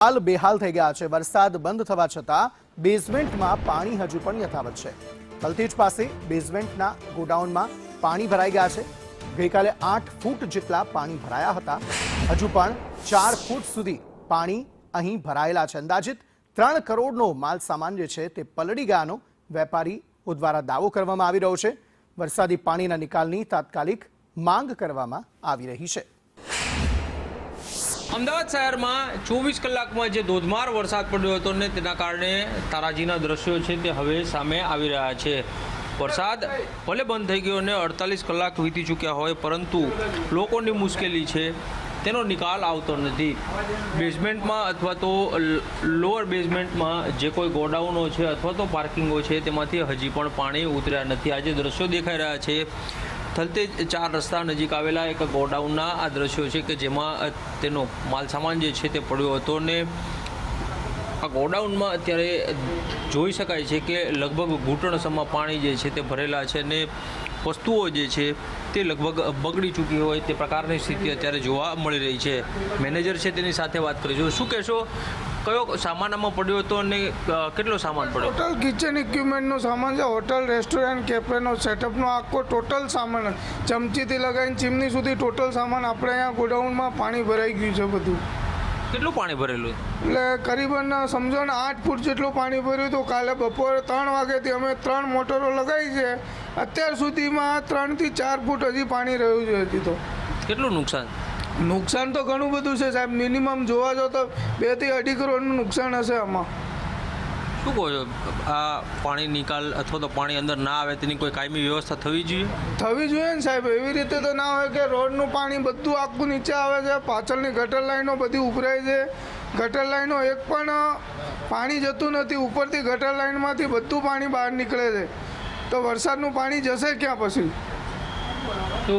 હાલ બેહાલ થઈ ગયા છે। વરસાદ બંધ થવા છતાં બેઝમેન્ટમાં પાણી હજુ પણ યથાવત છે। તલતીજ પાસે બેઝમેન્ટના ગોડાઉનમાં પાણી ભરાઈ ગયા છે। ગઈકાલે 8 ફૂટ જેટલા પાણી ભરાયા હતા। હજુ પણ 4 ફૂટ સુધી પાણી અહીં ભરાયેલા છે। અંદાજિત 3 કરોડનો માલ સામાન જે છે તે પલળી ગયાનો વેપારીઓ દ્વારા દાવો કરવામાં આવી રહ્યો છે। વરસાદી પાણીના નિકાલની તાત્કાલિક માંગ કરવામાં આવી રહી છે। અમદાવાદ શહેરમાં 24 કલાકમાં જે ધોધમાર વરસાદ પડ્યો હતો ને તેના કારણે તારાજીના દ્રશ્યો છે તે હવે સામે આવી રહ્યા છે। વરસાદ ભલે બંધ થઈ ગયો અને 48 કલાક વીતી ચૂક્યા હોય, પરંતુ લોકોની મુશ્કેલી છે તેનો નિકાલ આવતો નથી। બેઝમેન્ટમાં અથવા તો લોઅર બેઝમેન્ટમાં જે કોઈ ગોડાઉનો છે અથવા તો પાર્કિંગો છે તેમાંથી હજી પણ પાણી ઉતર્યા નથી। આજે દ્રશ્યો દેખાઈ રહ્યા છે થલતેજ 4 રસ્તા નજીક આવેલા એક ગોડાઉનના આ દ્રશ્યો છે કે જેમાં તેનો માલસામાન જે છે તે પડ્યો હતો ને આ ગોડાઉનમાં અત્યારે જોઈ શકાય છે કે લગભગ ઘૂંટણસમાં પાણી જે છે તે ભરેલા છે ને વસ્તુઓ જે છે તે લગભગ બગડી ચૂકી હોય તે પ્રકારની સ્થિતિ અત્યારે જોવા મળી રહી છે। મેનેજર છે તેની સાથે વાત કરીશું। શું કહેશો, કયો સામાન આમાં પડ્યો હતો અને કેટલો સામાન પડ્યો? ટોટલ કિચન ઇક્વિપમેન્ટનો સામાન છે। હોટલ, રેસ્ટોરન્ટ, કેફેનો સેટઅપનો આખો ટોટલ સામાન, ચમચીથી લગાવીને ચીમની સુધી ટોટલ સામાન આપણે અહીંયા ગોડાઉનમાં પાણી ભરાઈ ગયું છે બધું। કેટલું પાણી ભરેલું? એટલે કરીબન સમજો ને 8 ફૂટ જેટલું પાણી ભર્યું હતું। કાલે બપોરે 3 વાગ્યાથી અમે 3 મોટરો લગાવી છે। અત્યાર સુધીમાં 3 થી 4 ફૂટ હજી પાણી રહ્યું છે હજી તો। કેટલું નુકસાન? નુકસાન તો ઘણું બધું છે સાહેબ, મિનિમમ જોવા જાઓ તો 2 થી 2.5 કરોડનું નુકસાન હશે આમાં। શું કહો છો, આ પાણી નિકાલ અથવા તો પાણી અંદર ના આવે તેની કોઈ કાયમી વ્યવસ્થા થવી જોઈએ? થવી જોઈએ ને સાહેબ, એવી રીતે તો ના હોય કે રોડનું પાણી બધું આખું નીચે આવે છે, પાછળની ગટર લાઈનો બધી ઉભરાય છે। ગટર લાઈનો એક પણ પાણી જતું નથી, ઉપરથી ગટર લાઈનમાંથી બધું પાણી બહાર નીકળે છે। તો વરસાદનું પાણી જશે ક્યાં પછી? તો